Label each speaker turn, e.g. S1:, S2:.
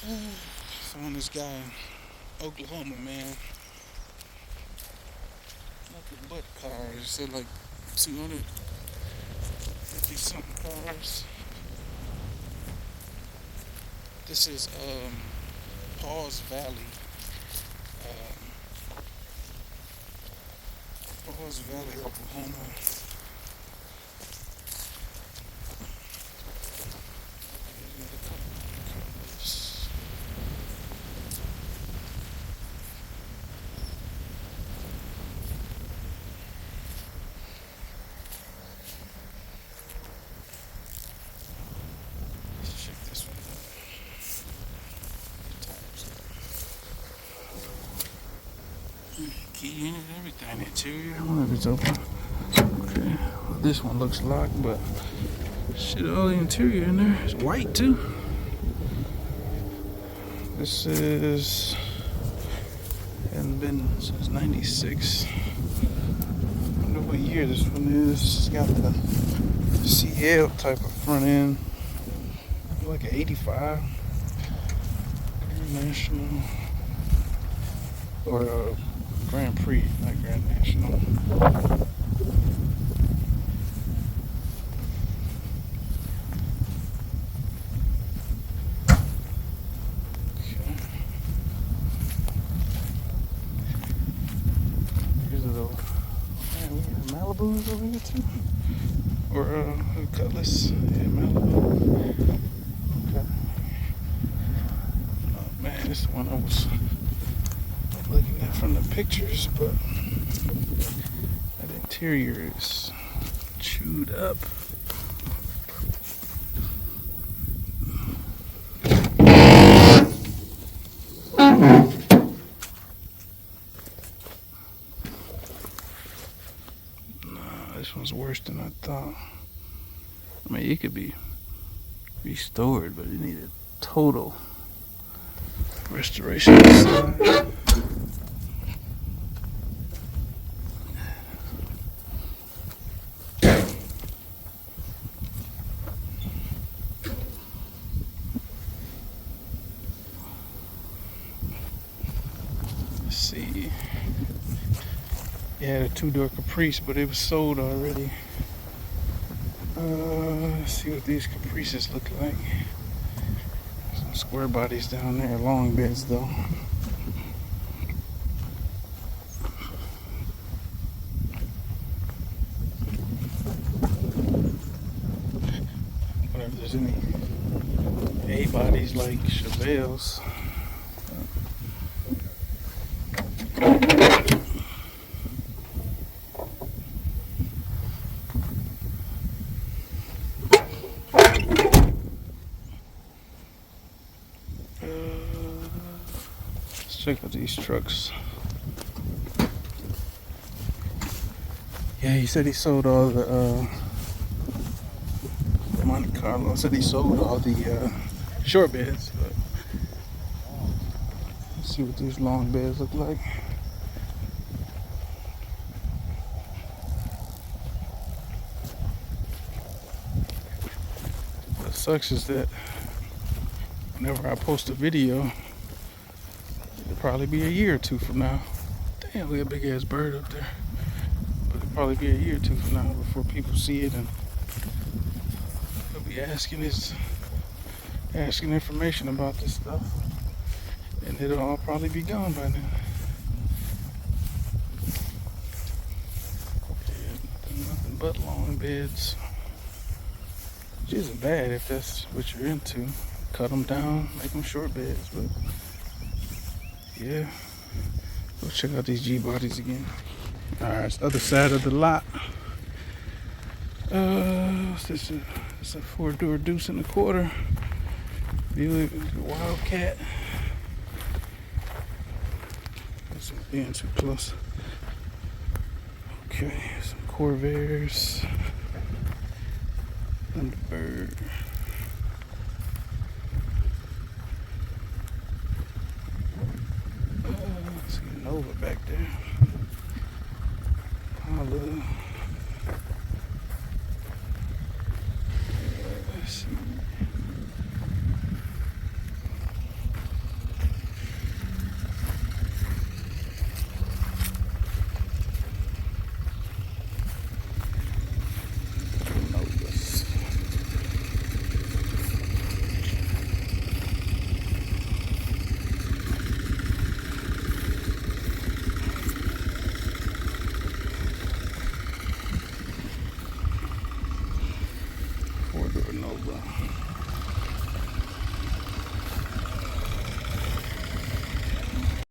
S1: Found this guy in Oklahoma, man. Nothing but cars. It said like 250 something cars. This is Paws Valley. Paws Valley, Oklahoma. Let's check this one out. Key in it, everything. Interior. I wonder if it's open. Okay. Well, this one looks locked, but shit, all the interior in there. It's white too. This is hasn't been since '96. I wonder what year this one is. It's got the CL type of front end. Like an '85 Grand National or a Grand Prix, not Grand National. Okay. Here's a little. Man, we got Malibus over here too, or Cutlass. Yeah, Malibu. Okay. Oh man, this is the one I was looking at from the pictures, but that interior is chewed up. Nah, this one's worse than I thought. I mean, it could be restored, but it needed total restoration. Let's see. Yeah, a two-door Caprice, but it was sold already. Let's see what these Caprices look like. Some square bodies down there, long beds though. Wonder if there's any A bodies like Chevelles. Check out these trucks. Yeah, he said he sold all the Monte Carlo. Said he sold all the short beds, but let's see what these long beds look like. What sucks is that whenever I post a video, it'll probably be a year or two from now. Damn, we got a big ass bird up there. But it'll probably be a year or two from now before people see it, and they'll be asking information about this stuff, and it'll all probably be gone by now. Yeah, nothing but long beds, which isn't bad if that's what you're into. Cut them down, make them short beds, but yeah. Go check out these G-bodies again. Alright, it's the other side of the lot. What's this? It's a 4-door deuce and a quarter. Buick Wildcat. That's some Benz Plus. Okay, some Corvairs. Thunderbird. See a Nova back there. Honolulu. Let's see. bro.